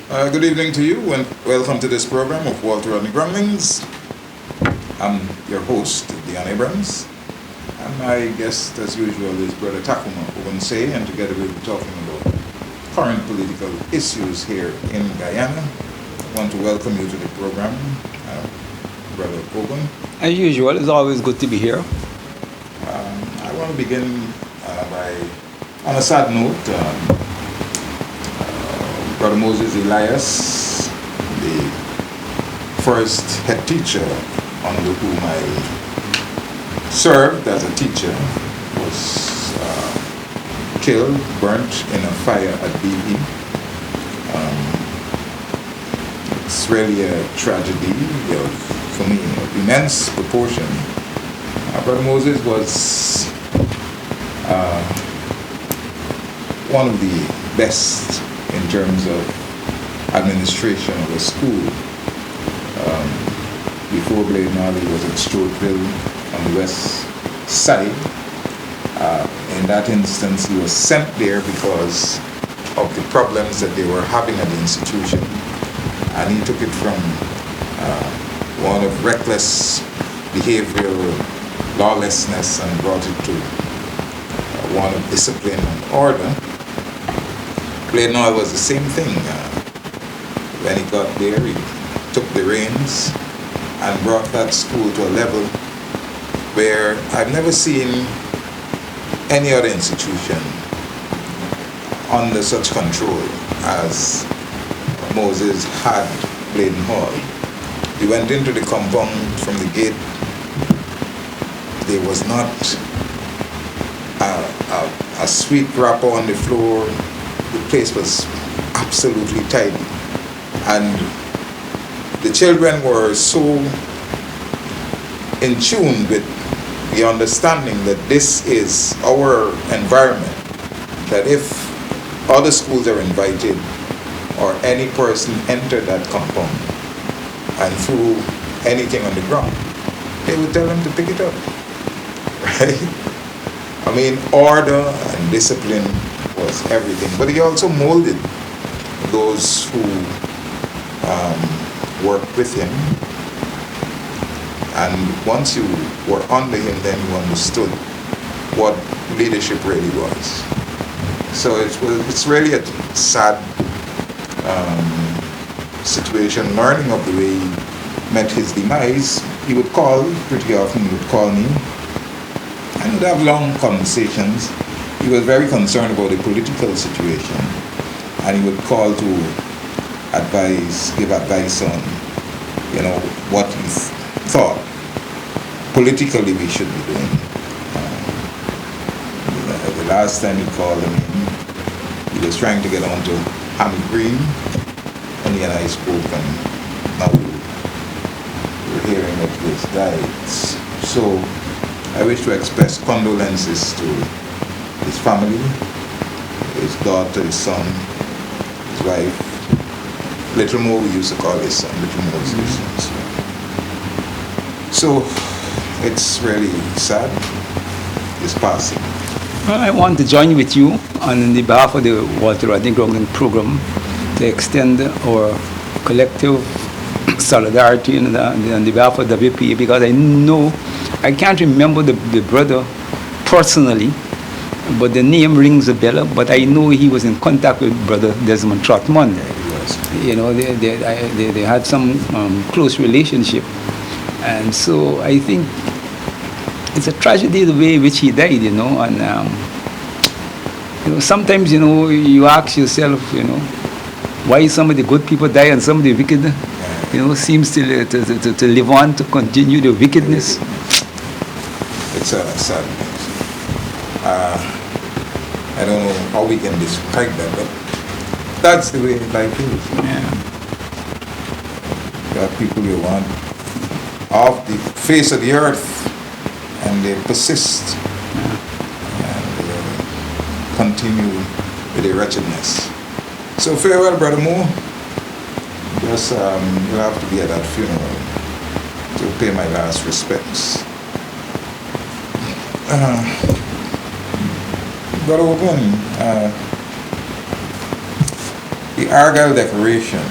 Good evening to you and welcome to this program of Rodney Groundings. I'm your host, Dion Abrams, and my guest, as usual, is Brother Tacuma Ogunseye, and together we'll be talking about current political issues here in Guyana. I want to welcome you to the program, Brother Ogun. As usual, it's always good to be here. I want to begin on a sad note. Brother Moses Elias, the first head teacher under whom I served as a teacher, was killed, burnt in a fire at BE. It's really a tragedy for me of immense proportion. Brother Moses was one of the best in terms of administration of a school. Before Blade Marley was at Strothville on the west side. In that instance, he was sent there because of the problems that they were having at the institution. And he took it from one of reckless behavioral lawlessness and brought it to one of discipline and order. Glenor was the same thing. When he got there, he took the reins and brought that school to a level where I've never seen any other institution under such control as Moses had Bladen Hall. He went into the compound from the gate. There was not a sweet wrapper on the floor. The place was absolutely tidy. And the children were so in tune with the understanding that this is our environment, that if other schools are invited or any person enter that compound and threw anything on the ground, they would tell them to pick it up, right? I mean, order and discipline was everything. But he also molded those who worked with him. And once you were under him, then you understood what leadership really was. So it's really a sad situation, learning of the way he met his demise. He would call, pretty often he would call me, and would have long conversations. He was very concerned about the political situation, and he would call to give advice on, what he thought politically we should be doing. The last time he called me, he was trying to get on to Hammy Green, and he and I spoke, and now we're hearing that he has died. So I wish to express condolences to his family, his daughter, his son, his wife. Little Mo, we used to call his son, Little Moses. So it's really sad, his passing. Well, I want to join with you on the behalf of the Walter Rodney Grounding program to extend our collective solidarity on the behalf of WPA, because I can't remember the brother personally, but the name rings a bell. But I know he was in contact with Brother Desmond Trotman. They had some close relationship, and so I think it's a tragedy the way in which he died. And sometimes you ask yourself, why some of the good people die and some of the wicked, seems to live on, to continue the wickedness. It's a sad news. I don't know how we can describe that, but that's the way life is. Yeah. There are people you want off the face of the earth, and they persist and continue with their wretchedness. So farewell, Brother Mo. Just you'll have to be at that funeral to pay my last respects. Brother Ogun, The Argyle Declaration,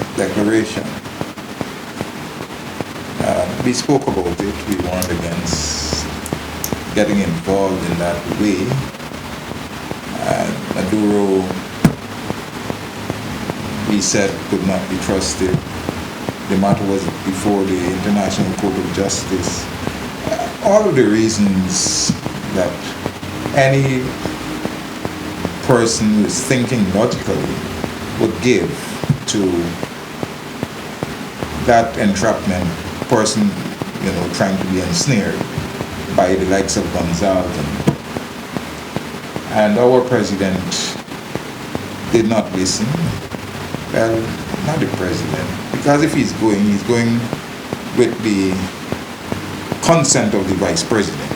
we spoke about it. We warned against getting involved in that way. Maduro, we said, could not be trusted. The matter was before the International Court of Justice. All of the reasons that any person who is thinking logically would give to that entrapment person, trying to be ensnared by the likes of Gonzalez. And our president did not listen. Well, not the president, because if he's going with the consent of the vice president.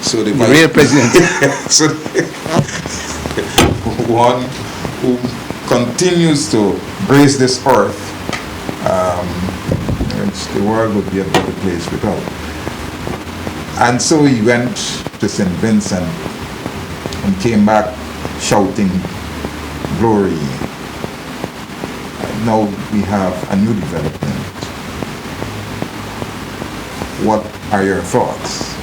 So the real president. So one who continues to grace this earth, the world would be a better place without. And so he went to St. Vincent and came back shouting glory. Now we have a new development. What are your thoughts?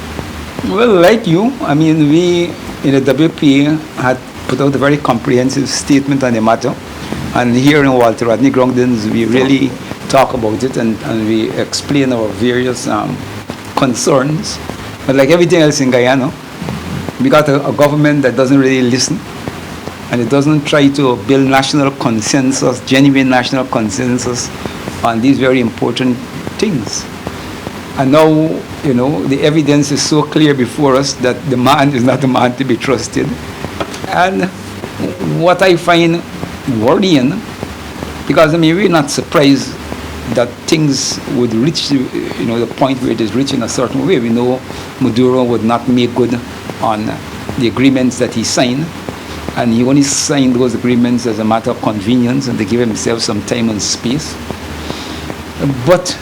Well, like you, we in the WP had put out a very comprehensive statement on the matter. And here in Walter Rodney Groundings, we really talk about it and we explain our various concerns. But like everything else in Guyana, we got a government that doesn't really listen, and it doesn't try to build national consensus, genuine national consensus on these very important things. And now, the evidence is so clear before us that the man is not a man to be trusted. And what I find worrying, because we're not surprised that things would reach the point where it is reaching a certain way. We know Maduro would not make good on the agreements that he signed, and he only signed those agreements as a matter of convenience and to give himself some time and space. But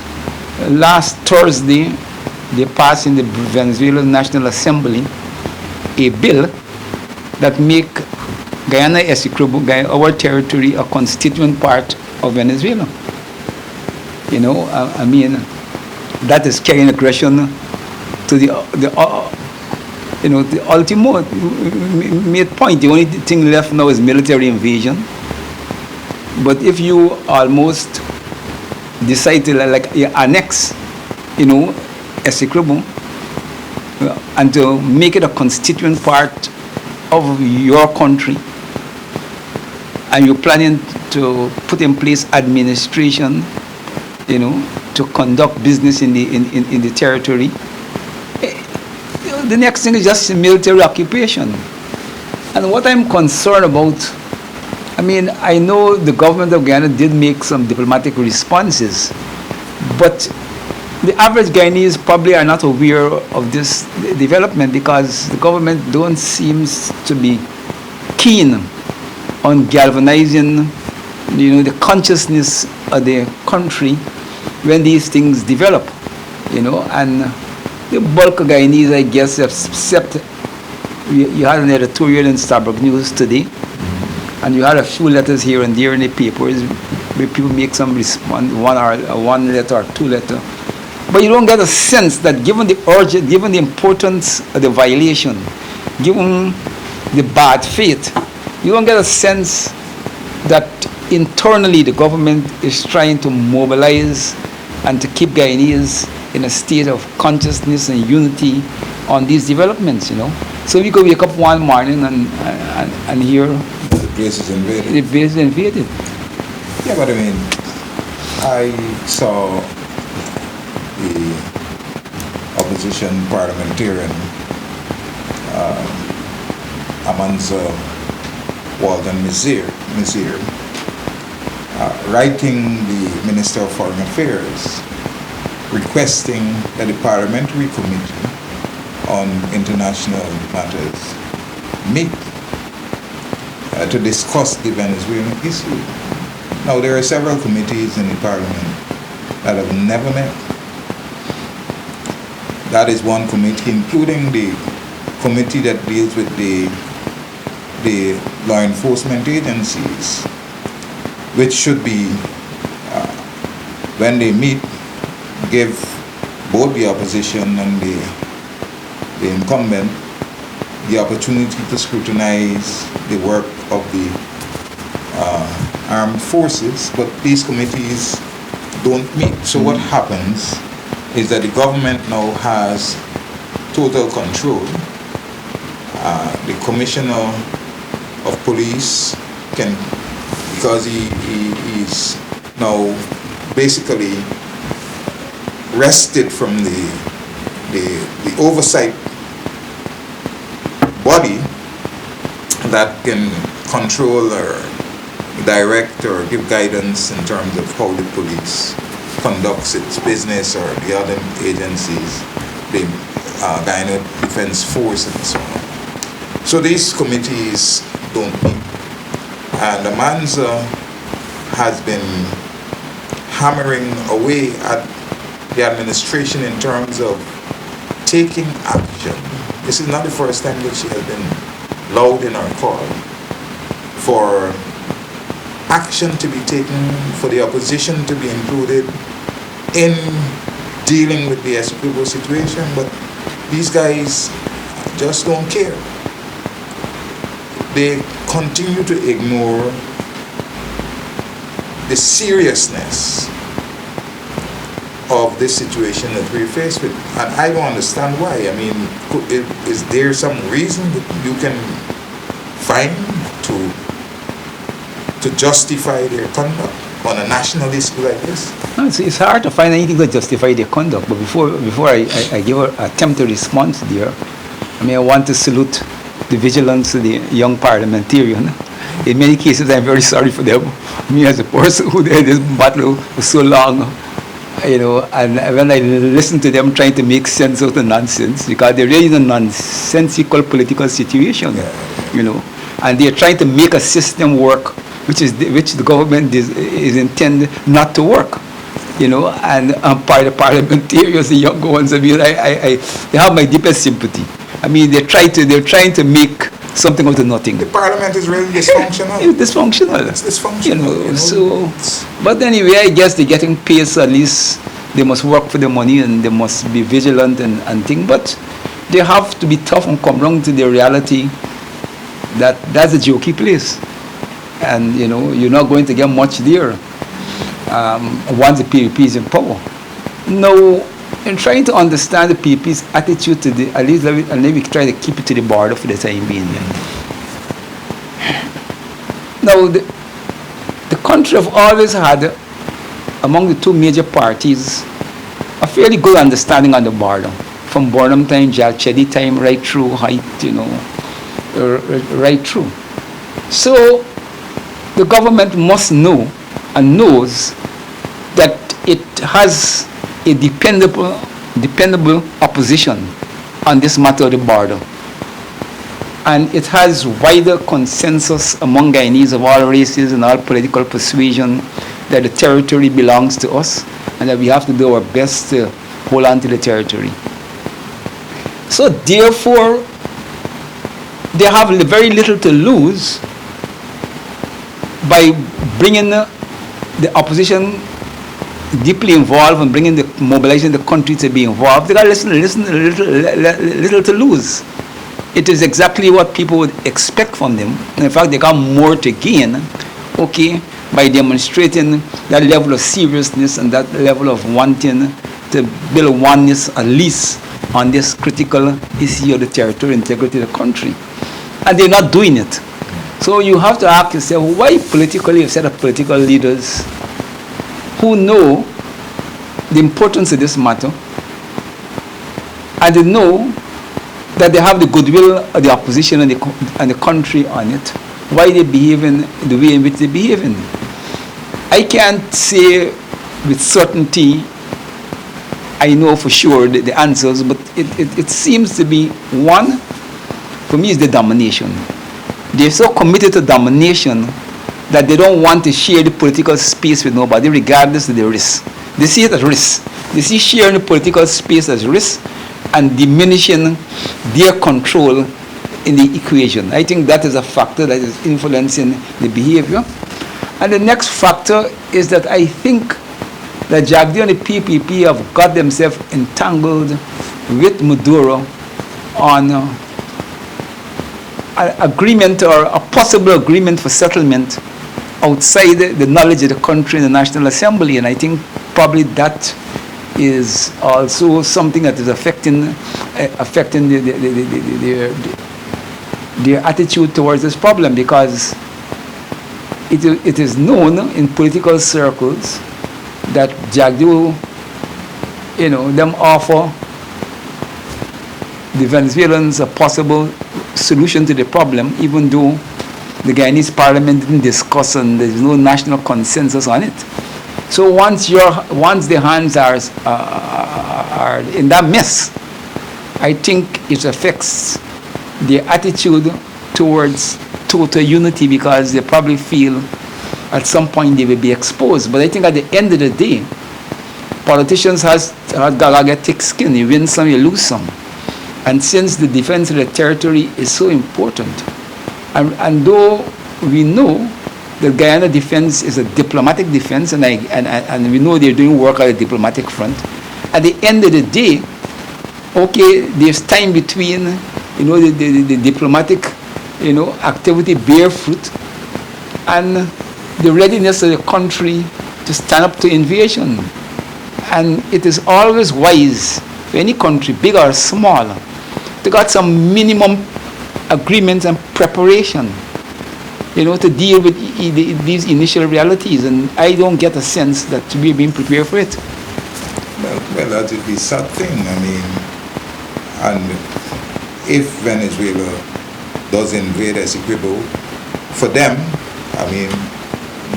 last Thursday, they passed in the Venezuelan National Assembly a bill that make Guyana Essequibo, our territory, a constituent part of Venezuela. That is carrying aggression to the ultimate point. The only thing left now is military invasion. But if you almost decide to annex, Essequibo, and to make it a constituent part of your country, and you're planning to put in place administration, to conduct business in the territory, the next thing is just military occupation. And what I'm concerned about, I know the government of Guyana did make some diplomatic responses, but the average Guyanese probably are not aware of this development because the government don't seem to be keen on galvanizing, the consciousness of the country when these things develop, and the bulk of Guyanese, I guess, except you had an editorial in Starbuck News today, and you had a few letters here and there in the papers where people make some response, one letter or two letter, but you don't get a sense that given the urgent, given the importance of the violation, given the bad faith, you don't get a sense that internally the government is trying to mobilize and to keep Guyanese in a state of consciousness and unity on these developments, So we could wake up one morning and hear the place is invaded. The place is invaded. Yeah, but I saw the opposition parliamentarian Amanza Walden Mizir writing the Minister of Foreign Affairs requesting that the Parliamentary Committee on International Matters meet to discuss the Venezuelan issue. Now, there are several committees in the Parliament that have never met. That is one committee, including the committee that deals with the law enforcement agencies. which should be, when they meet, give both the opposition and the incumbent the opportunity to scrutinize the work of the armed forces, but these committees don't meet. So what happens is that the government now has total control. The commissioner of police can, because he is now basically wrested from the oversight body that can control or direct or give guidance in terms of how the police conducts its business, or the other agencies, the Guyana Defense Force and so on. So these committees don't meet. And Amanza has been hammering away at the administration in terms of taking action. This is not the first time that she has been loud in her call for action to be taken, for the opposition to be included in dealing with the Essequibo situation, but these guys just don't care. They continue to ignore the seriousness of this situation that we're faced with, and I don't understand why. I mean, is there some reason that you can find to justify their conduct on a national issue like this? No, it's hard to find anything to justify their conduct. But before I give an attempt to respond there, I mean, I want to salute the vigilance of the young parliamentarian. In many cases, I'm very sorry for them. Me as a person who did this battle for so long, you know, and when I listen to them trying to make sense of the nonsense, because they're really in a nonsensical political situation, you know, and they're trying to make a system work which the government is intended not to work, you know, and by the parliamentarians, the younger ones, I mean, they have my deepest sympathy. I mean, they're trying to make something out of nothing. The parliament is really dysfunctional. It's dysfunctional. It's dysfunctional. You know, so, but anyway, I guess they're getting paid, so at least they must work for the money and they must be vigilant and things. But they have to be tough and come round to the reality that that's a jokey place. And, you know, you're not going to get much there once the PVP is in power. Now, in trying to understand the PVP's attitude to at least let me try to keep it to the border for the time being. Now, the country have always had, among the two major parties, a fairly good understanding on the border. From Burnham time, Jalchedi time, right through Height, you know, right through. So, the government must know and knows that it has a dependable opposition on this matter of the border. And it has wider consensus among Guyanese of all races and all political persuasion that the territory belongs to us and that we have to do our best to hold on to the territory. So therefore, they have very little to lose by bringing the opposition deeply involved and mobilizing the country to be involved. They got little to lose. It is exactly what people would expect from them. And in fact, they got more to gain, okay, by demonstrating that level of seriousness and that level of wanting to build oneness, at least on this critical issue of the territorial integrity of the country. And they're not doing it. So you have to ask yourself, why politically a set of political leaders who know the importance of this matter and they know that they have the goodwill of the opposition and the country on it, why they behaving the way in which they behaving? I can't say with certainty I know for sure the answers, but it seems to be one, for me, is the domination. They're so committed to domination that they don't want to share the political space with nobody, regardless of the risk. They see it as risk. They see sharing the political space as risk and diminishing their control in the equation. I think that is a factor that is influencing the behavior. And the next factor is that I think that Jagdeo and the PPP have got themselves entangled with Maduro on an agreement or a possible agreement for settlement outside the knowledge of the country in the National Assembly. And I think probably that is also something that is affecting their attitude towards this problem, because it is known in political circles that Jagdeo, them offer the Venezuelans a possible solution to the problem, even though the Guyanese parliament didn't discuss and there's no national consensus on it. So once the hands are in that mess, I think it affects their attitude towards total unity, because they probably feel at some point they will be exposed. But I think at the end of the day, politicians has got to get thick skin. You win some, you lose some. And since the defense of the territory is so important, and though we know the Guyana defense is a diplomatic defense, and we know they're doing work at a diplomatic front, at the end of the day, okay, there's time between, the diplomatic, activity bear fruit, and the readiness of the country to stand up to invasion. And it is always wise for any country, big or small, to got some minimum agreements and preparation, to deal with these initial realities. And I don't get a sense that we're being prepared for it. Well, that would be sad thing. I mean, and if Venezuela does invade Essequibo, for them, I mean,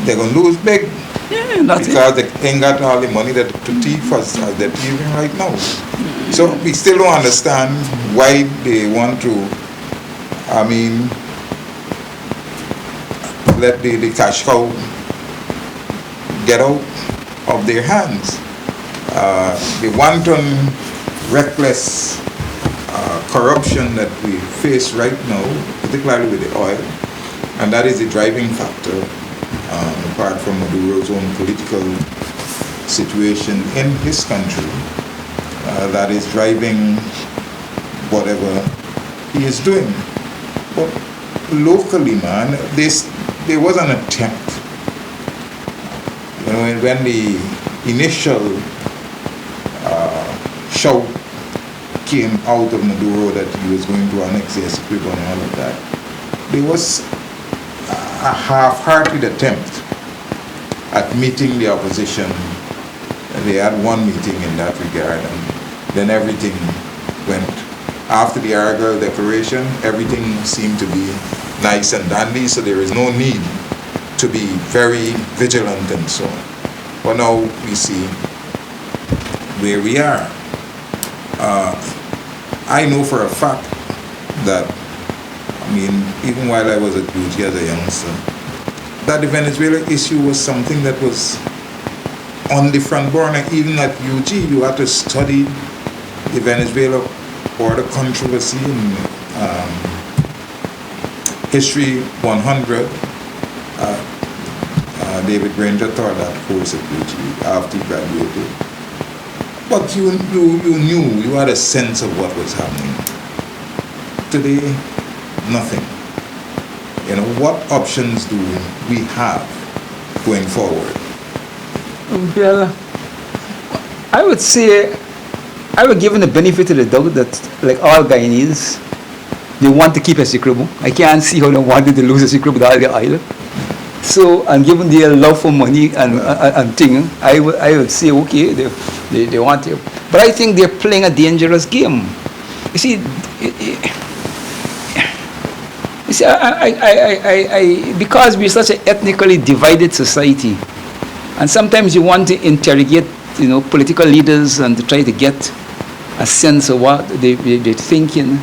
they're going to lose big. Yeah, that's because they ain't got all the money that to thief as they're thieving right now. So we still don't understand why they want to, I mean, let the cash cow get out of their hands. The wanton, reckless corruption that we face right now, particularly with the oil, and that is the driving factor, apart from Maduro's own political situation in his country, that is driving whatever he is doing. But locally, man, there was an attempt. When the initial shout came out of Maduro that he was going to annex the Essequibo and all of that, there was a half-hearted attempt at meeting the opposition. They had one meeting in that regard, and then everything went. After the Argyle Declaration, everything seemed to be nice and dandy, so there is no need to be very vigilant and so on. But now we see where we are. I know for a fact that, I mean, even while I was at UG as a youngster, that the Venezuela issue was something that was on the front burner. Even at UG, you had to study the Venezuela border controversy in History 100. David Granger taught that course at UG after he graduated. But you knew, you had a sense of what was happening. Today, nothing. What options do we have going forward? Well, I would say, I would give them the benefit of the doubt that, like all Guyanese, they want to keep Essequibo. I can't see how they wanted to lose Essequibo with all the oil. So, and given their love for money and thing, I would say, okay, they want to. But I think they're playing a dangerous game. You see, because we're such an ethnically divided society, and sometimes you want to interrogate, political leaders and to try to get a sense of what they're thinking.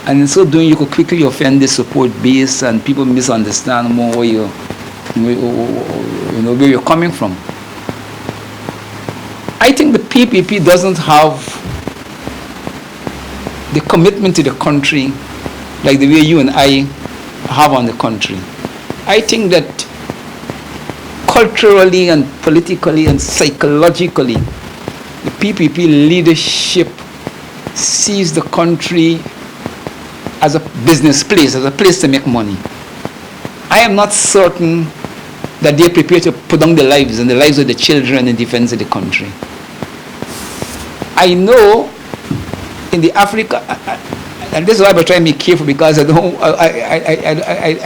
And in so doing, you could quickly offend the support base, and people misunderstand more where you're coming from. I think the PPP doesn't have the commitment to the country like the way you and I have on the country. I think that culturally and politically and psychologically, the PPP leadership sees the country as a business place, as a place to make money. I am not certain that they are prepared to put down their lives and the lives of the children in defense of the country. I know in the Africa, and this is why I'm trying to be careful, because I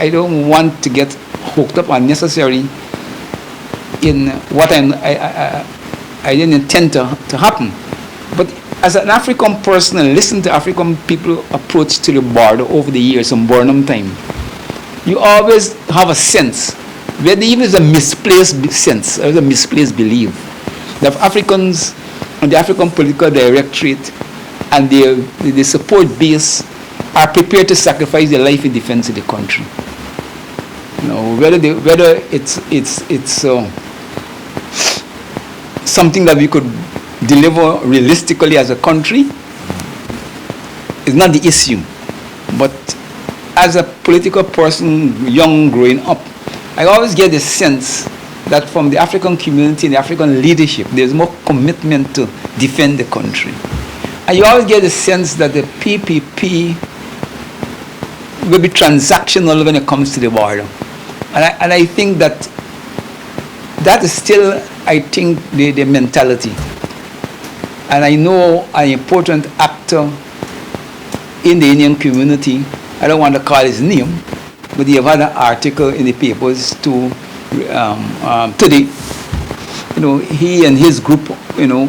don't want to get hooked up unnecessarily in what I didn't intend to happen. But as an African person, and listen to African people approach to the border over the years, some Burnham time, you always have a sense, whether even it's a misplaced sense or a misplaced belief, that Africans and the African political directorate and the support base are prepared to sacrifice their life in defense of the country. You know, whether it's something that we could deliver realistically as a country is not the issue. But as a political person, young, growing up, I always get the sense that from the African community and the African leadership, there's more commitment to defend the country. And you always get the sense that the PPP will be transactional when it comes to the border. And I think that is still, I think, the mentality. And I know an important actor in the Indian community, I don't want to call his name, but he have had an article in the papers today. You know, he and his group, you know,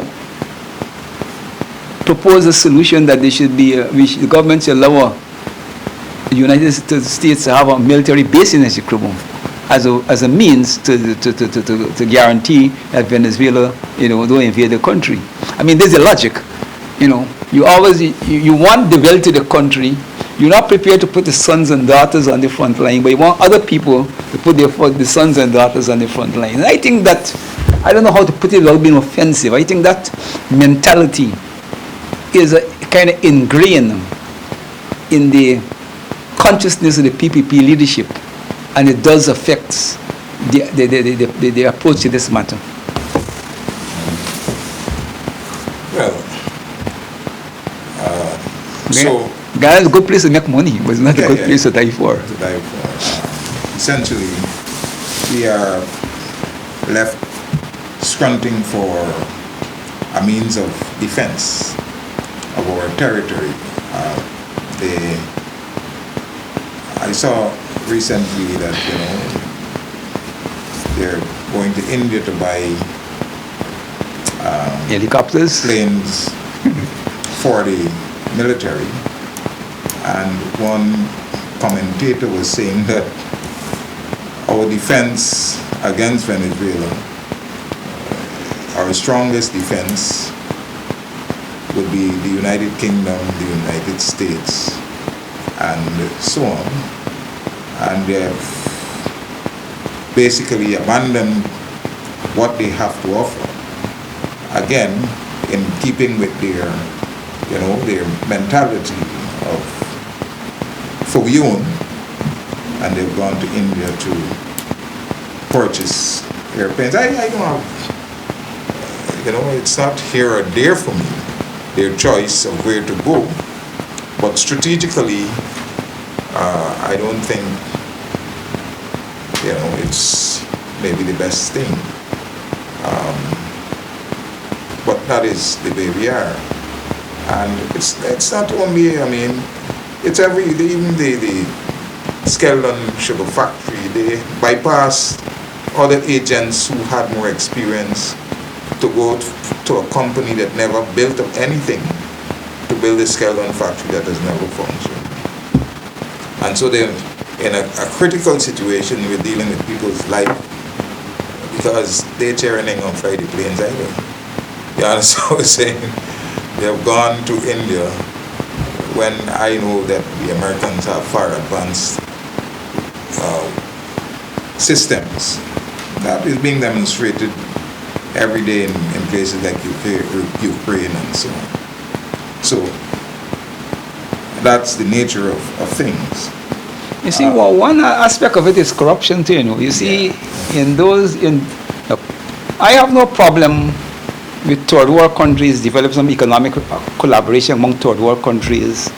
propose a solution that there should be, the government should allow the United States to have a military base in Essequibo as a means to guarantee that Venezuela, you know, don't invade the country. I mean, there's a logic. You know, you always you want the wealth of the country. You're not prepared to put the sons and daughters on the front line, but you want other people to put the sons and daughters on the front line. And I think that, I don't know how to put it without being offensive, I think that mentality is kind of ingrained in the consciousness of the PPP leadership, and it does affect the approach to this matter. Well, so Ghana is a good place to make money, but it's not a good place to die for. Essentially, we are left scrunting for a means of defense of our territory. I saw recently that, you know, they're going to India to buy helicopters, planes for the military, and one commentator was saying that our defense against Venezuela, our strongest defense would be the United Kingdom, the United States, and so on. And they have basically abandoned what they have to offer. Again, in keeping with their, you know, their mentality of Fogyun, and they've gone to India to purchase airplanes. I don't have, you know, it's not here or there for me, their choice of where to go. But strategically, I don't think, you know, it's maybe the best thing. But that is the way we are. And it's not only, I mean, it's even the Skeldon Sugar Factory, they bypassed other agents who had more experience to go to a company that never built up anything to build a Skeldon factory that has never functioned. And so they're in a critical situation. We're dealing with people's life because they're tearing on fly the planes either. You understand what I'm saying? They have gone to India when I know that the Americans have far advanced systems. That is being demonstrated every day in places like Ukraine and so on. So that's the nature of things. You see, well, one aspect of it is corruption too, you know. You see, look, I have no problem with third world countries develop some economic collaboration among third world countries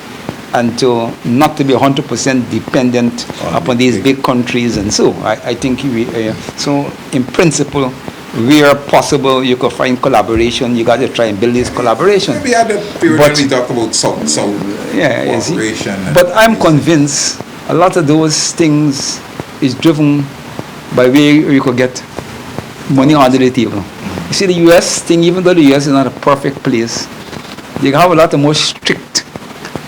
and to not to be 100% dependent upon these big countries. And so I think so in principle, where possible, you could find collaboration. You got to try and build this collaboration. Maybe at the period when we talk about South cooperation. But I'm convinced a lot of those things is driven by where you could get money under the table. You see, the U.S. thing, even though the U.S. is not a perfect place, they have a lot of more strict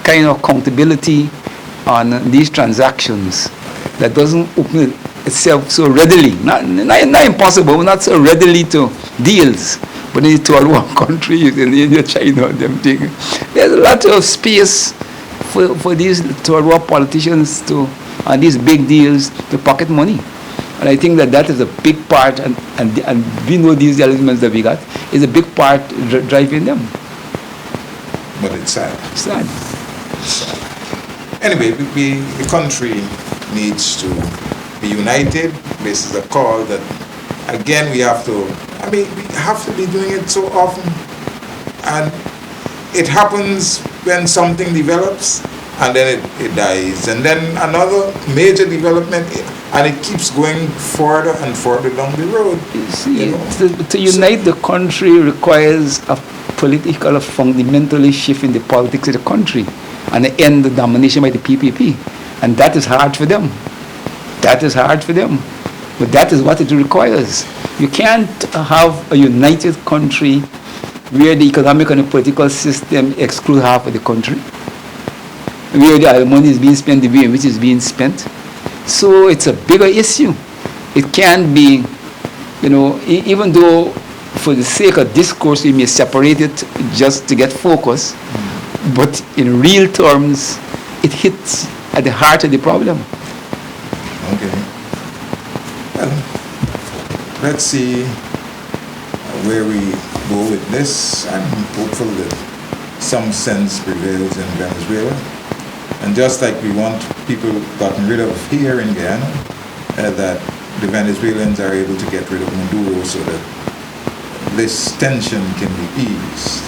kind of accountability on these transactions that doesn't open itself so readily, not impossible, not so readily to deals. But in the third world countries, in India, China, them things, there's a lot of space for these third world politicians to, on these big deals, to pocket money. And I think that is a big part, and we know these elements that we got, is a big part driving them. But it's sad. Sad. Anyway, the country needs to be united. This is a call that, again, we have to be doing it so often. And it happens when something develops and then it dies. And then another major development, and it keeps going further and further down the road. You see, to unite the country requires a political, fundamentally shift in the politics of the country and end the domination by the PPP. And that is hard for them. That is hard for them. But that is what it requires. You can't have a united country where the economic and the political system exclude half of the country, where the money is being spent the way in which it's being spent. So it's a bigger issue. It can't be, even though for the sake of discourse we may separate it just to get focus, but in real terms, it hits at the heart of the problem. Okay. Well, let's see where we go with this. I'm hopeful that some sense prevails in Venezuela. And just like we want people gotten rid of here in Guyana, that the Venezuelans are able to get rid of Maduro so that this tension can be eased.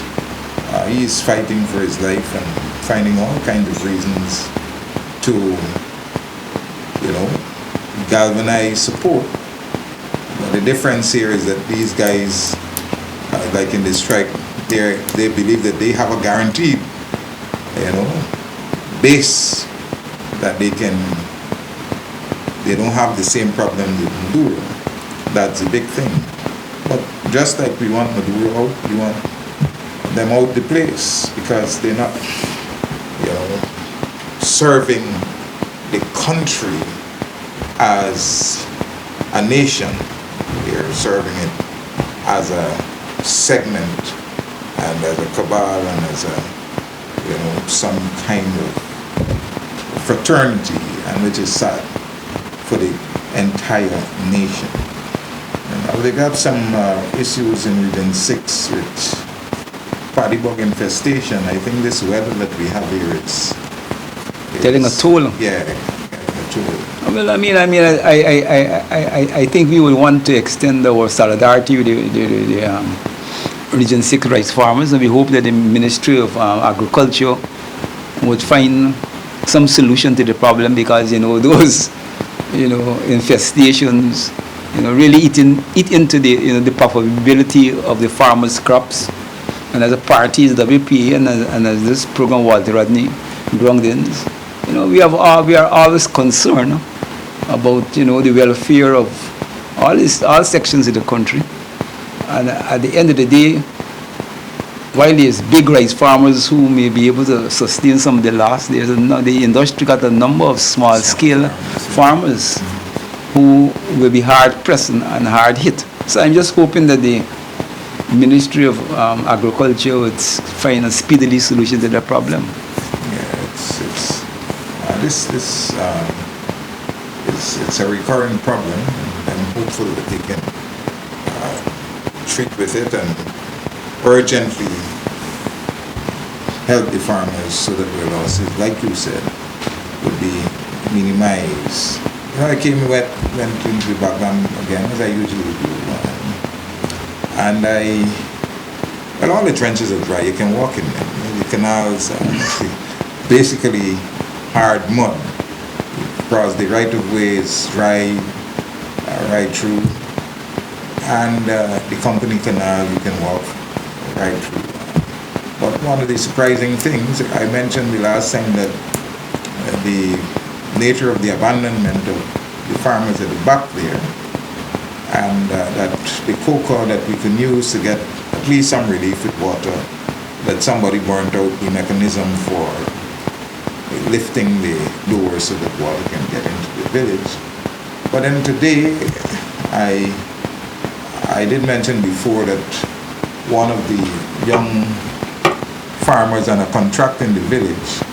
He is fighting for his life and finding all kinds of reasons to, galvanize support. But the difference here is that these guys, like in the strike, they believe that they have a guaranteed, base that they don't have the same problems with Maduro. That's a big thing. But just like we want Maduro out, we want them out the place because they're not, serving the country as a nation. They're serving it as a segment and as a cabal and as some kind of fraternity, and which is sad for the entire nation. And they got some issues in Region 6 with paddy bug infestation. I think this weather that we have here, it's telling a toll. Yeah, a toll. Well, I think we will want to extend our solidarity with the Region 6 rice farmers, and we hope that the Ministry of Agriculture would find some solution to the problem, because those infestations really eat into the profitability of the farmers' crops. And as a party, as WPA, and as this program Walter Rodney Groundings, we are always concerned about the welfare of all sections of the country. And at the end of the day, while there's big rice farmers who may be able to sustain some of the loss, the industry got a number of small-scale farmers who will be hard-pressed and hard hit. So I'm just hoping that the Ministry of Agriculture would find a speedily solution to that problem. Yeah, it's a recurring problem, and I'm hopeful that they can treat with it and urgently help the farmers so that their losses, like you said, would be minimize. When I went into the background again, as I usually do. Well, all the trenches are dry. You can walk in them. The canals are basically hard mud. Across the right-of-way is dry, right through. And the company canal, you can walk right through. But one of the surprising things, I mentioned the last time that the nature of the abandonment of the farmers at the back there, and that the cocoa that we can use to get at least some relief with water, that somebody burnt out the mechanism for lifting the doors so that water can get into the village. But then today, I did mention before that one of the young farmers on a contract in the village,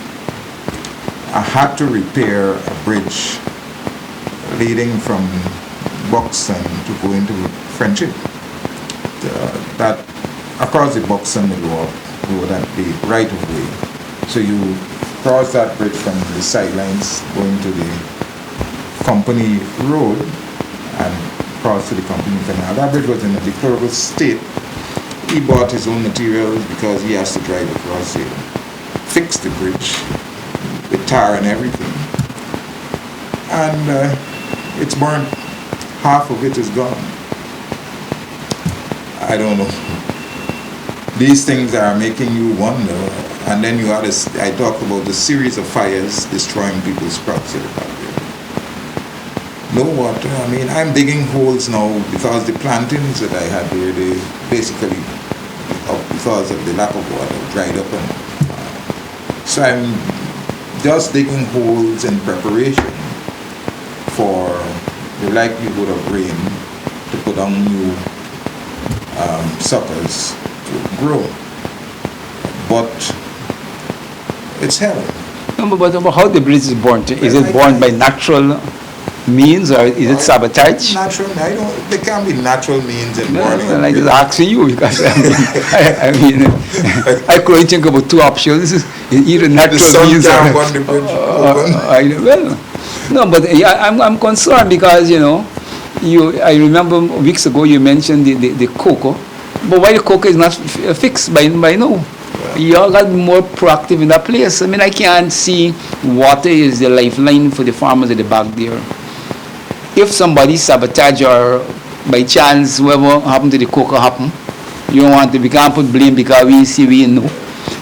I had to repair a bridge leading from Buxton to go into Friendship. That across the Buxton road at the right of way. So you cross that bridge from the sidelines going to the company road and cross to the company canal. That bridge was in a deplorable state. He bought his own materials because he has to drive across here, fix the bridge with tar and everything. And it's burnt. Half of it is gone. I don't know. These things are making you wonder. And then you had I talked about the series of fires destroying people's crops out there. No water. I mean, I'm digging holes now because the plantings that I had there, they basically, because of the lack of water, dried up. And so I'm just digging holes in preparation for the likelihood of rain to put on new suckers to grow. But it's hell. No, but how the bridge is born? Is it born by natural means or is it sabotage? Natural, there can't be natural means in No, burning. well, I just asking you because I could think about two options: either natural means can't burn the bridge open. well, no, but I'm concerned because I remember weeks ago you mentioned the cocoa, but why the cocoa is not fixed by now? You all got to be more proactive in that place. I mean, I can't see water is the lifeline for the farmers at the back there. If somebody sabotage or by chance whatever happened to the cocoa happen, you don't want to, we can't put blame because we know.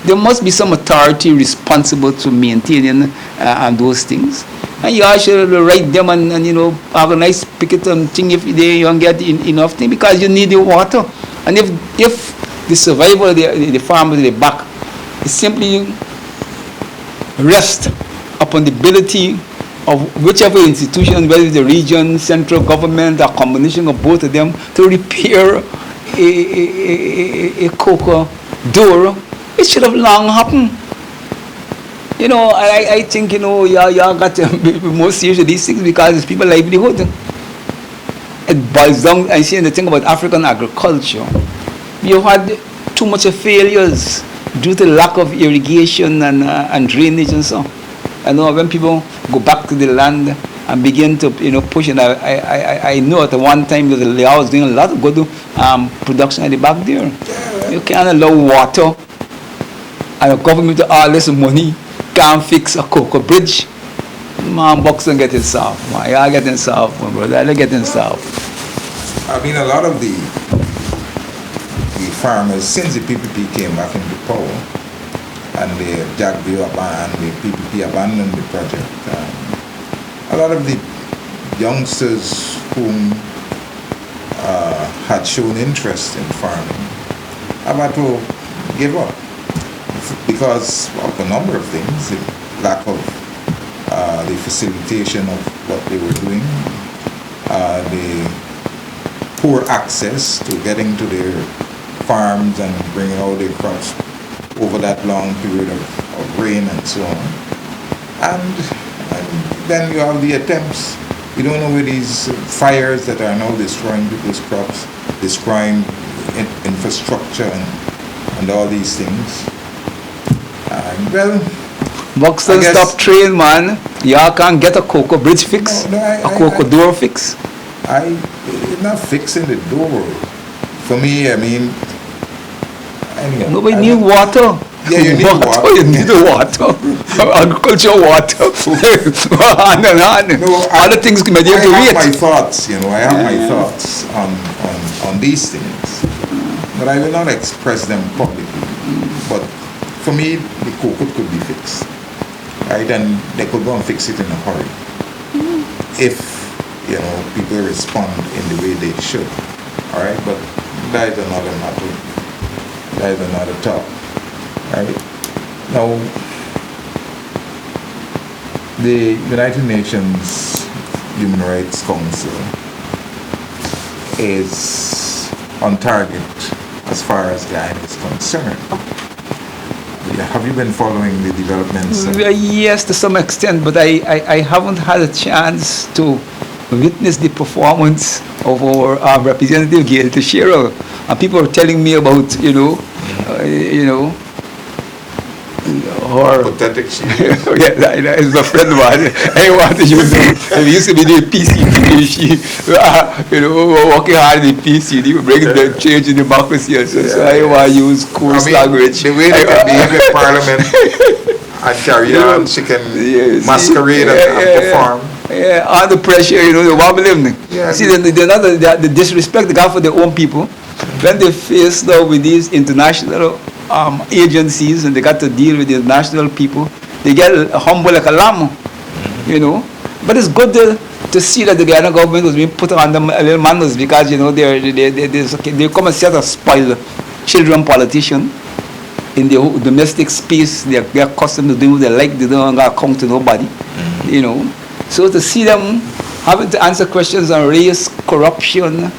There must be some authority responsible to maintaining and those things. And you should write them and have a nice picket and thing if they don't get enough thing because you need the water. And if the survival of the farmers at the back is simply rest upon the ability of whichever institution, whether it's the region, central government, or combination of both of them, to repair a cocoa door, it should have long happened. I think, y'all got to be more serious with these things because it's people's livelihood. It boils down, I see the thing about African agriculture. You had too much of failures due to lack of irrigation and drainage and so. I know when people go back to the land and begin to push, and I know at one time the layout was doing a lot of good production at the back there. You can't allow water and the government with all this money can't fix a cocoa bridge. Man, Buxton getting soft. Man, y'all getting soft, my brother. They're getting soft. I mean, a lot of the farmers, since the PPP came back into power, and the PPP abandoned the project, a lot of the youngsters whom had shown interest in farming have had to give up because of a number of things: the lack of the facilitation of what they were doing, the poor access to getting to their farms and bringing all their crops over that long period of rain and so on. And then you have the attempts. We don't know where these fires that are now destroying people's crops, destroying infrastructure and all these things. Well, Buxton stop train, man. Y'all can't get a cocoa bridge fix, a cocoa door fix. Not fixing the door. For me, I mean, nobody need water. Yeah, you need water. You need the water. Agriculture, water. hand in hand. No, other things can be able to I wait. have my thoughts, I have my thoughts on these things, but I will not express them publicly. But for me, the cocoa could be fixed, right? And they could go and fix it in a hurry if people respond in the way they should. All right, but that is another matter. That is another talk. Right? Now, the United Nations Human Rights Council is on target as far as Guyana is concerned. Have you been following the developments? Yes, to some extent, but I haven't had a chance to witness the performance of our representative Gail Teixeira. And people are telling me about, or pathetic she yeah, that is a friend of mine. I want to use it. He used to be the PCP. She, working hard in the PCD, bringing the change in democracy. So I want to use coarse language. The way they can behave in Parliament and carry on, she can masquerade and perform. Yeah, under pressure, the wobbling. Yeah, see, the disrespect they got for their own people. When they face now with these international agencies and they got to deal with the national people, they get humble like a lamb, But it's good to see that the Guyana government was being put under a little manners because, they come and set a spoiled children politician in the domestic space. They're accustomed to doing what they like. They don't account to nobody, So to see them having to answer questions on race, corruption,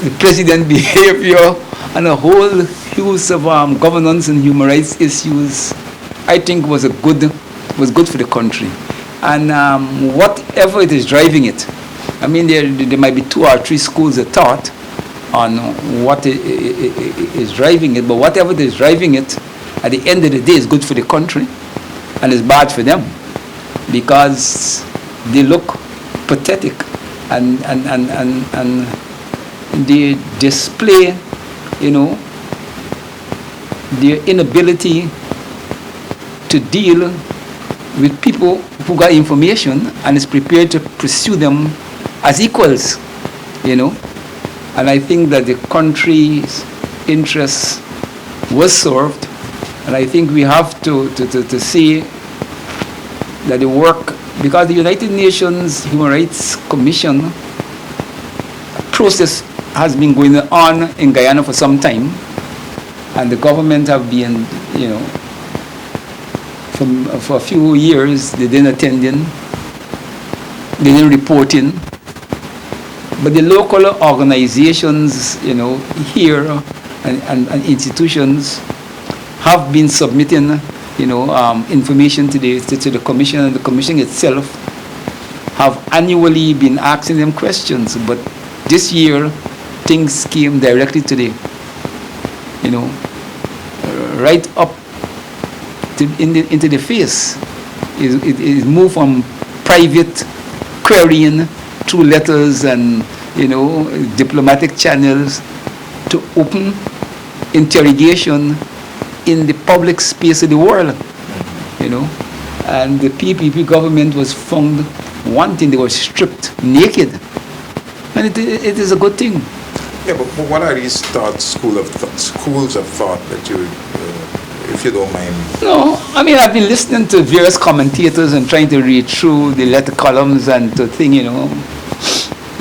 the president behavior, and a whole host of governance and human rights issues, I think was good for the country. And whatever it is driving it, I mean, there might be 2 or 3 schools of thought on what is driving it, but whatever it is driving it, at the end of the day, is good for the country, and it's bad for them, because they look pathetic, and they display, their inability to deal with people who got information and is prepared to pursue them as equals, And I think that the country's interests was served, and I think we have to see that the work, because the United Nations Human Rights Commission process has been going on in Guyana for some time, and the government have been, for a few years, they didn't attend in, they didn't report in. But the local organizations, here and institutions have been submitting, information to the commission, and the commission itself have annually been asking them questions. But this year, things came directly to the, right up into the face. It moved from private querying through letters and diplomatic channels to open interrogation in the public space of the world, and the PPP government was found wanting. They were stripped naked, and it is a good thing. Yeah, but what are these schools of thought that you, if you don't mind? No, I mean, I've been listening to various commentators and trying to read through the letter columns and to think,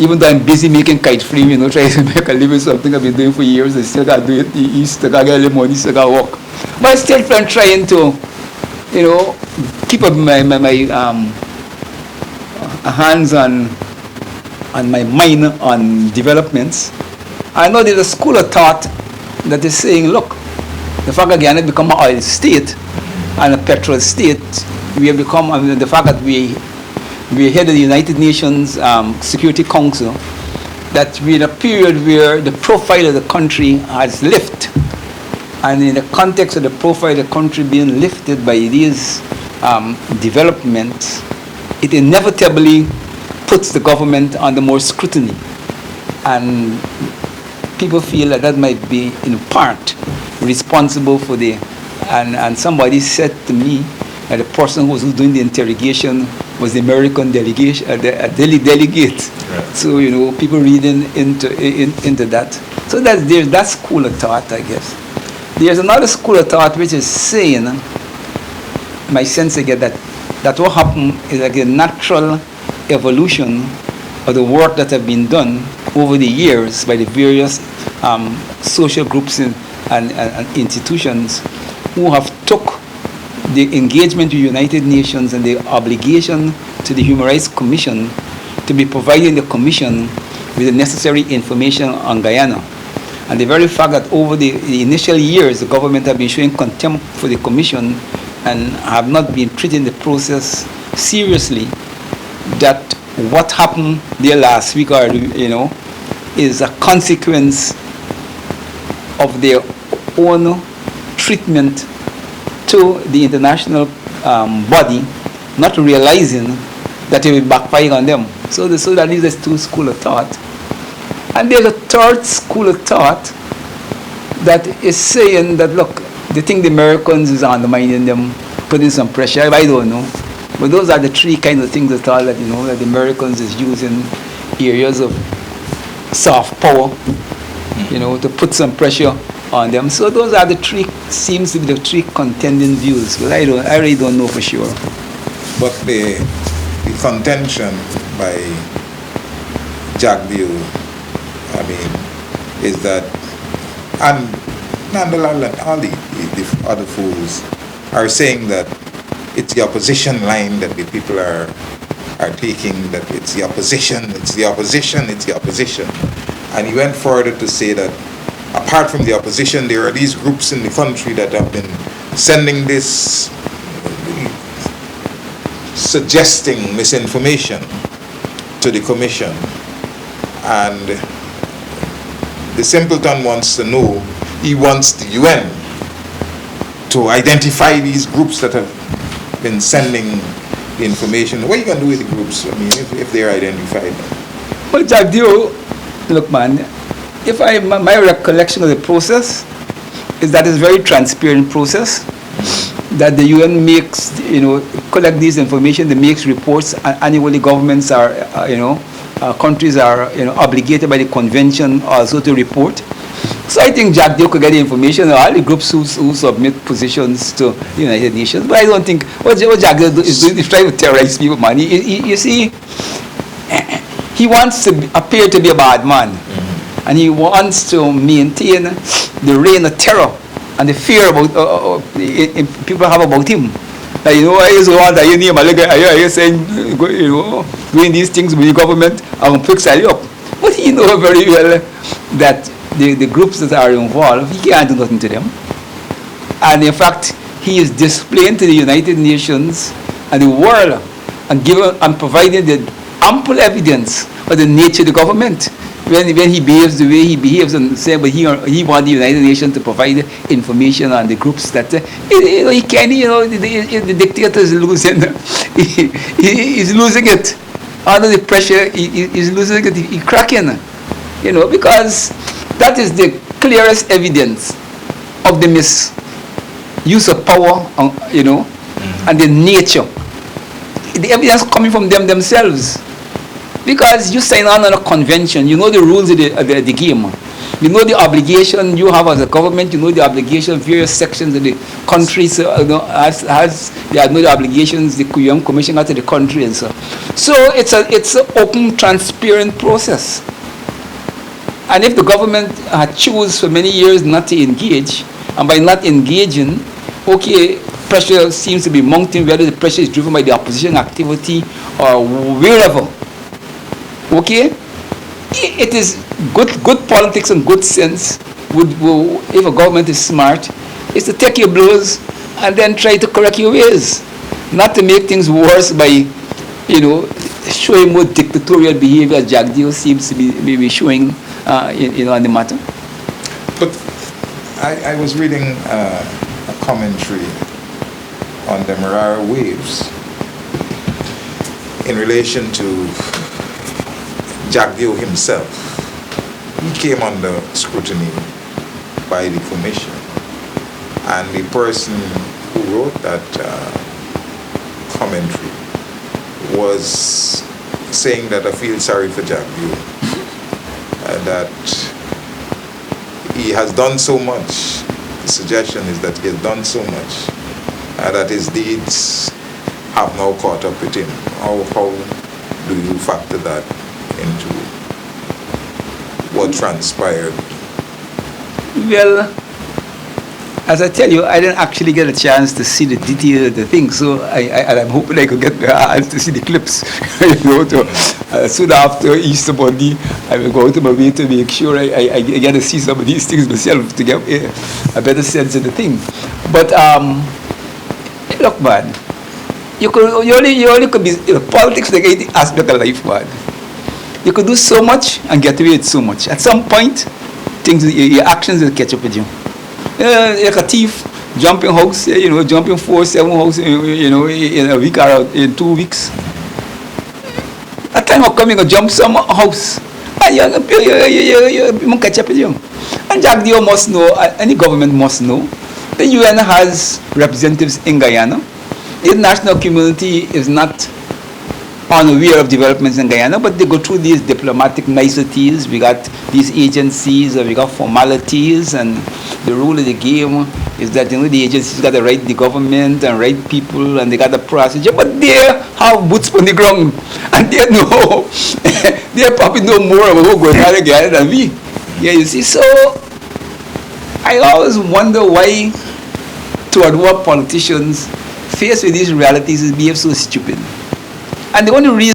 even though I'm busy making kite frame, trying to make a living, something I've been doing for years, I still got to do it, still got to get a little money, still got to work. But I still trying to, keep up my hands on my mind on developments. I know there's a school of thought that is saying, look, the fact that Guyana become an oil state and a petrol state, we have become, the fact that we're head of the United Nations Security Council, that we're in a period where the profile of the country has lifted. And in the context of the profile of the country being lifted by these developments, it inevitably puts the government under more scrutiny. And people feel that might be, in part, responsible for the, and somebody said to me that the person who was doing the interrogation was the American delegation, delegate. Right. So, people reading into that. So there's that school of thought, I guess. There's another school of thought which is saying, my sense again, that what happened is like a natural evolution of the work that have been done over the years by the various social groups and institutions who have took the engagement with the United Nations and the obligation to the Human Rights Commission to be providing the Commission with the necessary information on Guyana. And the very fact that over the initial years, the government have been showing contempt for the Commission and have not been treating the process seriously, that what happened there last week, is a consequence of their own treatment to the international body, not realizing that it will backfire on them. So that is the two schools of thought. And there's a third school of thought that is saying that, look, they think the Americans is undermining them, putting some pressure. I don't know. But those are the three kind of things that are that, that the Americans is using areas of soft power, to put some pressure on them. So those are the three, seems to be the three contending views. But I really don't know for sure. But the contention by Jagdeo, is that, and Nandalal, all the other fools are saying that it's the opposition line that the people are taking, that it's the opposition. And he went further to say that apart from the opposition, there are these groups in the country that have been sending this, suggesting misinformation to the Commission. And the simpleton wants to know, he wants the UN to identify these groups that have been sending the information. What are you going to do with the groups, if they're identified? Well, Jagdeo, look, man, my recollection of the process is that it's a very transparent process, that the UN makes, collect these information, they makes reports, annually governments are, countries are, obligated by the convention also to report. So I think Jagdeo could get the information of all the groups who submit positions to the United Nations. But I don't think what Jagdeo is doing is trying to terrorize people, man. You see, he wants to appear to be a bad man. Mm-hmm. And he wants to maintain the reign of terror and the fear about people have about him. Like, I used to want that you saying, doing these things with the government, I'm going to pick Sally up. But he knows very well that the groups that are involved, he can't do nothing to them. And in fact, he is displaying to the United Nations and the world and providing the ample evidence of the nature of the government. When he behaves the way he behaves, and say, but he wants the United Nations to provide information on the groups that he can. The dictator is losing. He's losing it under the pressure. He's losing it. He's cracking. Because that is the clearest evidence of the misuse of power. And the nature. The evidence coming from them themselves. Because you sign on a convention, you know the rules of the game. You know the obligation you have as a government, you know the obligation of various sections of the country, so, you know the obligations the UN Commission has to the country and so. So it's an open, transparent process. And if the government had choose for many years not to engage, and by not engaging, okay, pressure seems to be mounting, whether the pressure is driven by the opposition activity or wherever. Okay, it is good politics and good sense. If a government is smart, is to take your blows and then try to correct your ways, not to make things worse by, showing more dictatorial behavior. Jagdeo seems to be maybe showing, on the matter. But I was reading a commentary on the Marara waves. in relation to Jagdeo himself, he came under scrutiny by the commission. And the person who wrote that commentary was saying that I feel sorry for Jagdeo, that he has done so much. The suggestion is that he has done so much that his deeds have now caught up with him. How do you factor that into what transpired? Well, as I tell you, I didn't actually get a chance to see the detail of the thing, so I'm hoping I could get my hands to see the clips. Soon after Easter Monday, I will go out of my way to make sure I get to see some of these things myself to get a better sense of the thing. But look, man, you only could be politics like any aspect of life, man. You could do so much and get away with so much. At some point, your actions will catch up with you. Like a thief, jumping house, jumping 4-7 house, in a week or in 2 weeks. At time of coming, jump some house, and you catch up with you. And Jagdeo must know, any government must know, the UN has representatives in Guyana. The international community is not unaware of developments in Guyana, but they go through these diplomatic niceties. We got these agencies, we got formalities, and the rule of the game is that the agencies got to write the government and write people, and they got the procedure, but they have boots on the ground, and they know, they probably know more about what's going on in Guyana than we. Yeah, you see, so I always wonder why, toward what politicians faced with these realities behave so stupid. And the only reason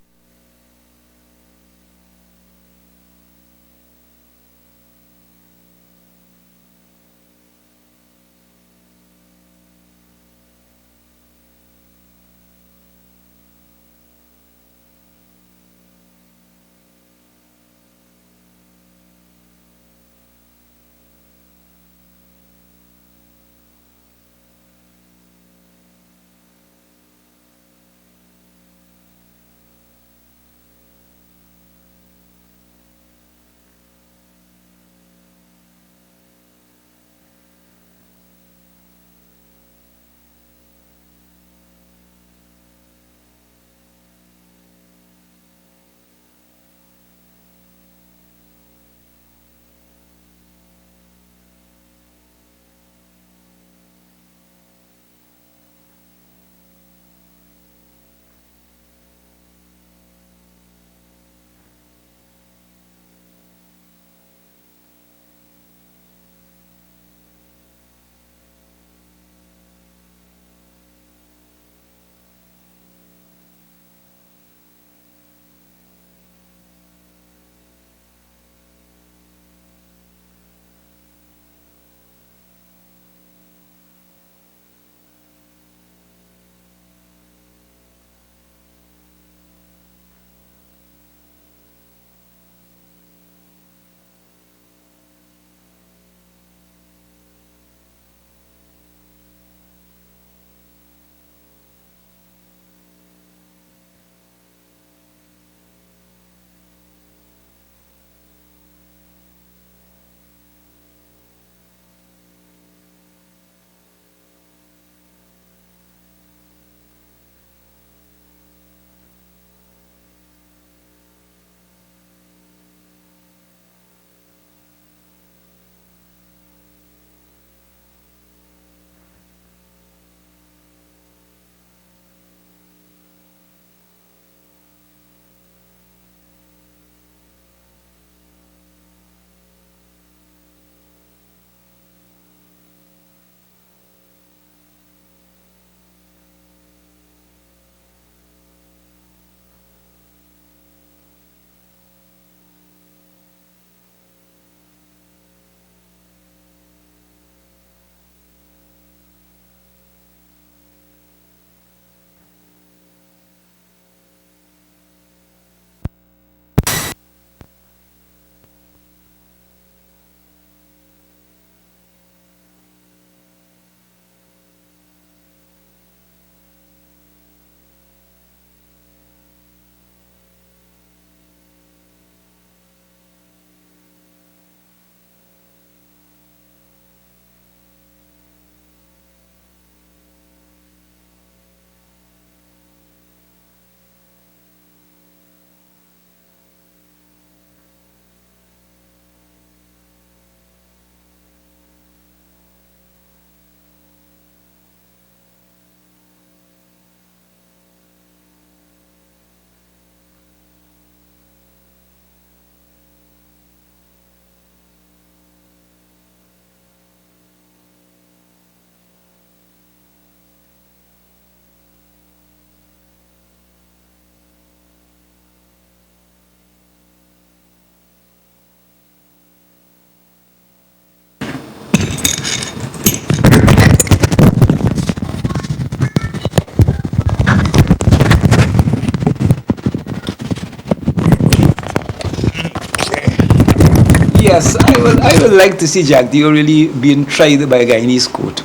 Yes, I would like to see Jack Dio really being tried by a Guyanese court.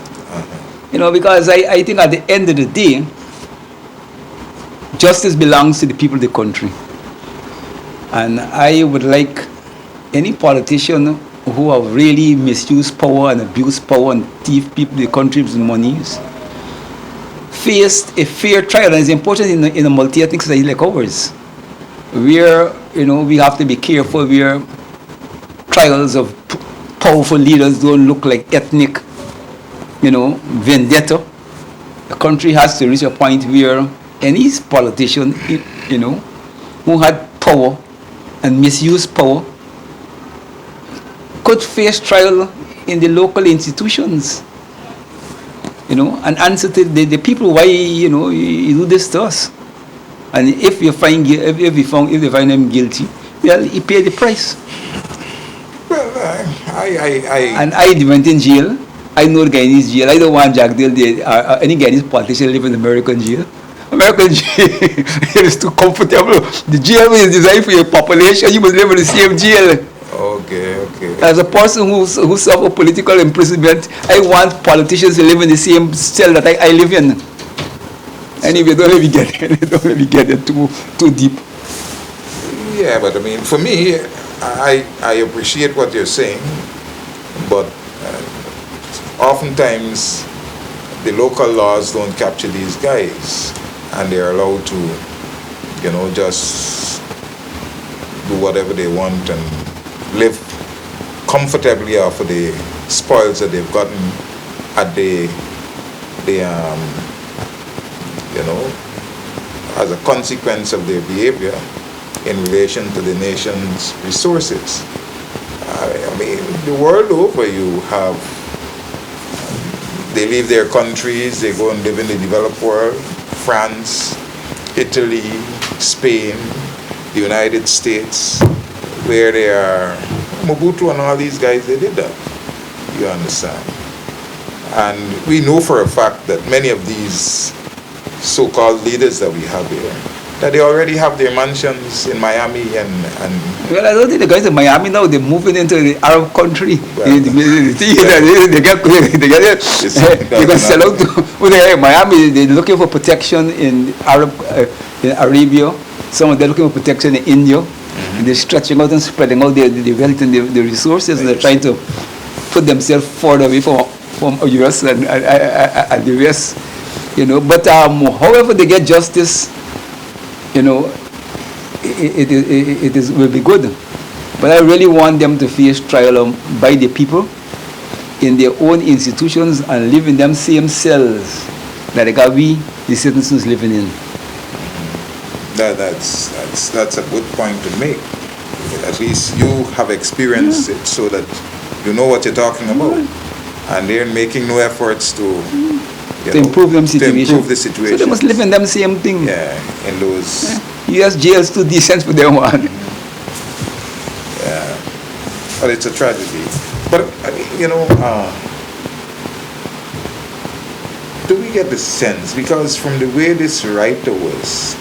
You know, because I think at the end of the day, justice belongs to the people of the country. And I would like any politician who have really misused power and abused power and thief people the country's monies faced a fair trial. And it's important in a multi-ethnic society like ours, where, you know, we have to be careful where trials of powerful leaders don't look like ethnic, you know, vendetta. The country has to reach a point where any politician, you know, who had power and misused power could face trial in the local institutions, you know, and answer to the people why, you know, you do this to us. And if you find if they find him guilty, well, he pay the price. Well, and I went in jail. I know the Guyanese jail. I don't want Jack Dale any Guyanese politician live in American jail. American jail it is too comfortable. The jail is designed for your population. You must live in the same jail. Okay. As a person who suffer political imprisonment, I want politicians to live in the same cell that I live in. Anyway, don't let me get it too deep. Yeah, but I mean, for me, I appreciate what you're saying, but oftentimes the local laws don't capture these guys, and they're allowed to, you know, just do whatever they want and live comfortably off of the spoils that they've gotten at the you know, as a consequence of their behavior in relation to the nation's resources. I mean, the world over, you have, they leave their countries, they go and live in the developed world, France, Italy, Spain, the United States, where they are, Mobutu and all these guys, they did that, you understand. And we know for a fact that many of these so-called leaders that we have here, that they already have their mansions in Miami and well, I don't think they're going to Miami now. They're moving into the Arab country. Well, they can sell out to Miami. They're looking for protection in in Arabia. Some of them looking for protection in India. Mm-hmm. And they're stretching out and spreading out their wealth and the resources. And they're trying to put themselves further away from US and the West. You know, but however they get justice, you know, it will be good. But I really want them to face trial by the people in their own institutions and live in them same cells that we, the citizens, living in. That's a good point to make. At least you have experienced it so that you know what you're talking about. And they're making no efforts to improve them situation. To improve the situation. So they must live in them same thing. Yeah, in those. US jails too decent for them one. Yeah, but it's a tragedy. But I mean, you know, do we get the sense, because from the way this writer was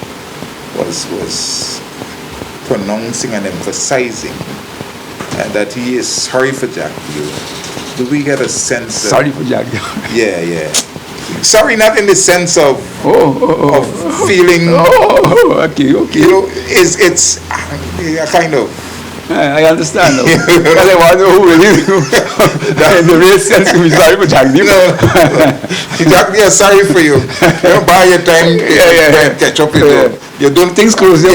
pronouncing and emphasizing that he is sorry for Jack Dio, do we get a sense? Sorry for Jack Dio. Yeah. Sorry, not in the sense of of feeling. Okay. You know, it's a kind of. I understand. Because I want to know who it is. In the real sense, to be sorry for Jack Dio. Jack Dio, sorry for you. You don't buy your time. Catch up with you. You don't things closing.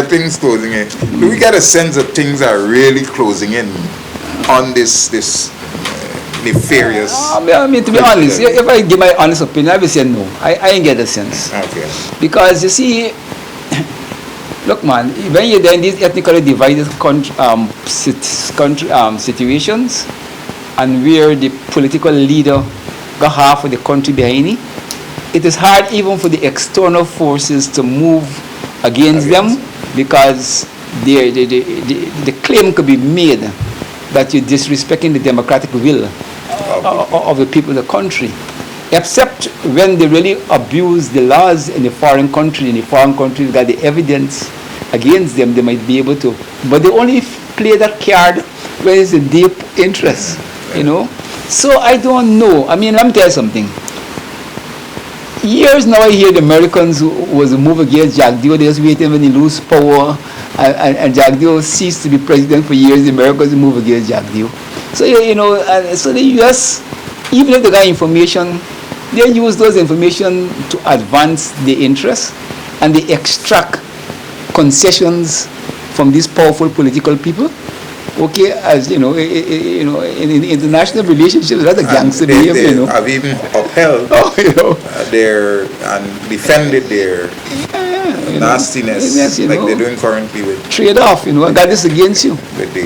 Things closing in. Do we get a sense that things are really closing in on this nefarious? I mean, to be honest, if I give my honest opinion, I will say no. I ain't get a sense. Okay. Because you see, look, man, when you're in these ethnically divided situations, and where the political leader got half of the country behind it is hard even for the external forces to move against them, because the claim could be made that you're disrespecting the democratic will of the people of the country, except when they really abuse the laws in the foreign country. In the foreign country, got the evidence against them, they might be able to. But they only play that card where is the deep interest, you know? So I don't know. I mean, let me tell you something. Years now I hear the Americans was a move against Jack Dio. They was waiting when he lose power, and Jack Dio ceased to be president for years. The Americans move against Jack Dio. So you know, so the U.S., even if they got information, they use those information to advance their interests, and they extract concessions from these powerful political people. Okay, as you know, in international relationships, that's a gangster behavior. They you know, have even upheld their and defended their nastiness, yes, like know, they're doing currently with trade off. You know, I got this against you.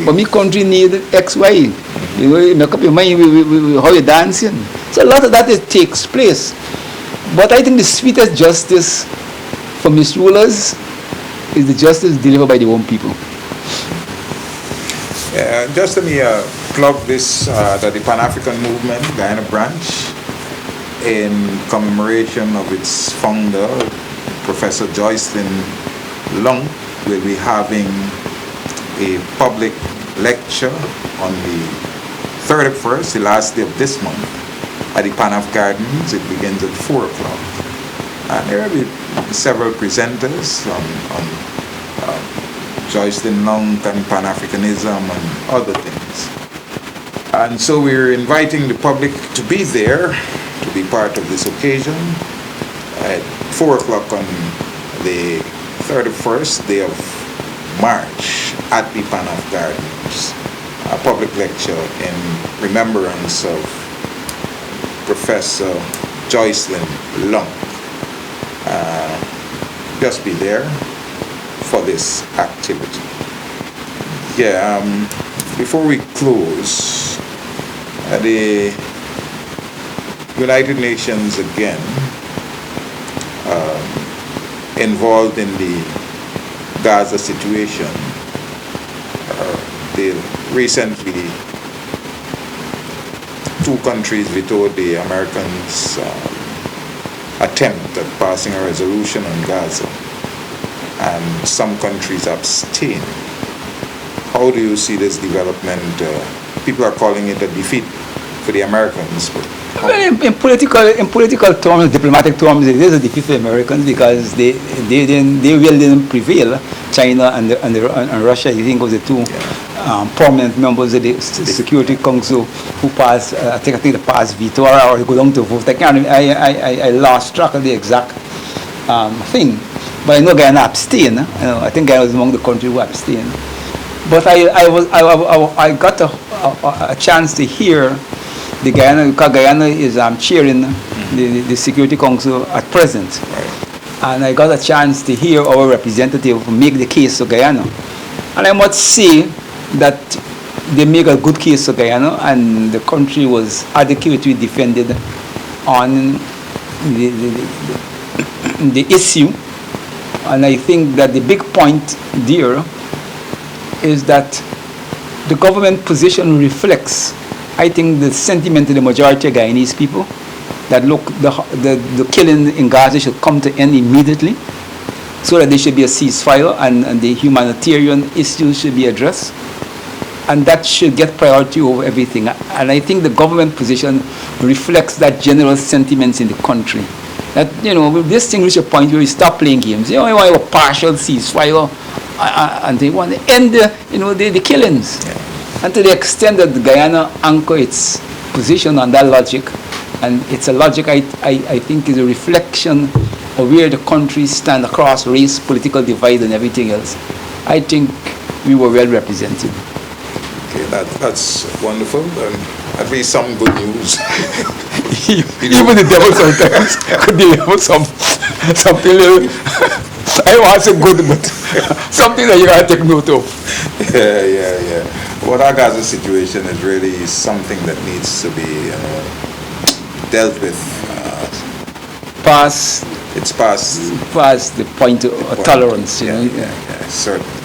But me country need X, Y. You know, you make up your mind how you're dancing. So a lot of that takes place. But I think the sweetest justice for misrulers is the justice delivered by the own people. Just let me plug this, that the Pan-African Movement, Guyana branch, in commemoration of its founder, Professor Joycelyn Lung, will be having a public lecture on the 31st, the last day of this month, at the Pan-Af Gardens. It begins at 4 o'clock. And there will be several presenters on Joycelyn Lung and Pan-Africanism and other things. And so we're inviting the public to be there, to be part of this occasion, at 4 o'clock on the 31st day of March at the Pan-Af Gardens. A public lecture in remembrance of Professor Joycelyn Lung. Just be there for this activity. Yeah, before we close, the United Nations again involved in the Gaza situation. They recently, 2 countries vetoed the Americans' attempt at passing a resolution on Gaza, and some countries abstain. How do you see this development? People are calling it a defeat for the Americans. But well, in political terms, diplomatic terms, it is a defeat for the Americans because they really didn't prevail. China and Russia, I think, was the 2 prominent members of the Security Council who passed. I think they passed veto or go down to vote. I lost track of the exact thing. But I know Guyana abstained. I think Guyana was among the countries who abstained. But I got a chance to hear the Guyana, because Guyana is chairing the Security Council at present. right. And I got a chance to hear our representative make the case to Guyana. And I must say that they make a good case to Guyana, and the country was adequately defended on the issue. And I think that the big point there is that the government position reflects, I think, the sentiment of the majority of Guyanese people, that look, the killing in Gaza should come to end immediately, so that there should be a ceasefire and the humanitarian issues should be addressed. And that should get priority over everything. And I think the government position reflects that general sentiments in the country. That, you know, with this thing reach a point where we stop playing games. You know, we want a partial ceasefire, and they want to end the killings. Yeah. And to the extent that Guyana anchor its position on that logic, and it's a logic I think is a reflection of where the country stand across race, political divide, and everything else. I think we were well represented. Okay, that's wonderful. At least some good news. Even the devil sometimes could deliver something little. I don't want to say good, but something that you gotta take note of. Yeah. Well, that Gaza situation is really something that needs to be dealt with. It's past the point of tolerance. Yeah, certainly.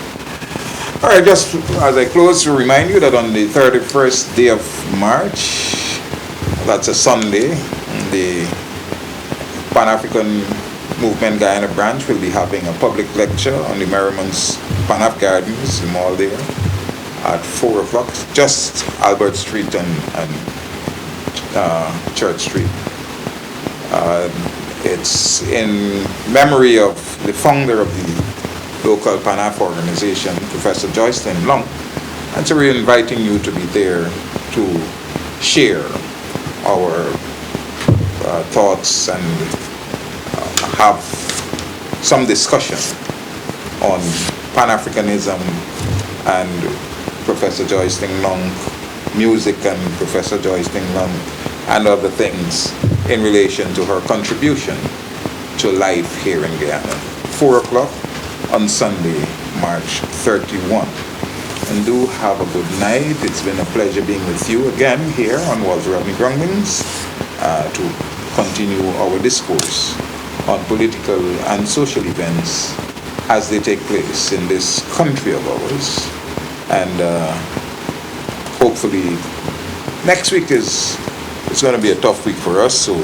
All right, just as I close, to remind you that on the 31st day of March, that's a Sunday, the Pan-African Movement Guyana branch will be having a public lecture on the Merriman's Pan-Af Gardens, the mall there. at 4 o'clock, just Albert Street and Church Street. It's in memory of the founder of the local PANAF organization, Professor Joycelyn Long. And so we're inviting you to be there to share our thoughts and have some discussion on Pan-Africanism and Professor Joycelyn Long music and Professor Joycelyn Long and other things in relation to her contribution to life here in Guyana. 4 o'clock on Sunday, March 31. And do have a good night. It's been a pleasure being with you again here on Walter Rodney Groundings to continue our discourse on political and social events as they take place in this country of ours. And hopefully next week it's going to be a tough week for us. So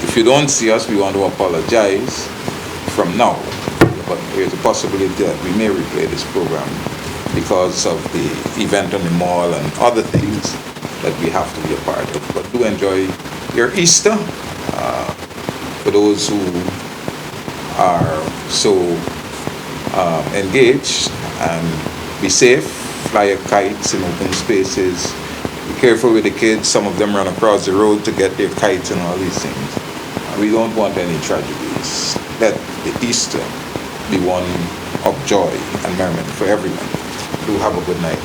if you don't see us, we want to apologize from now. But there's a possibility that we may replay this program because of the event on the mall and other things that we have to be a part of. But do enjoy your Easter. For those who are so engaged, and be safe, fly your kites in open spaces, be careful with the kids. Some of them run across the road to get their kites and all these things. We don't want any tragedies. Let the Easter be one of joy and merriment for everyone. Do have a good night.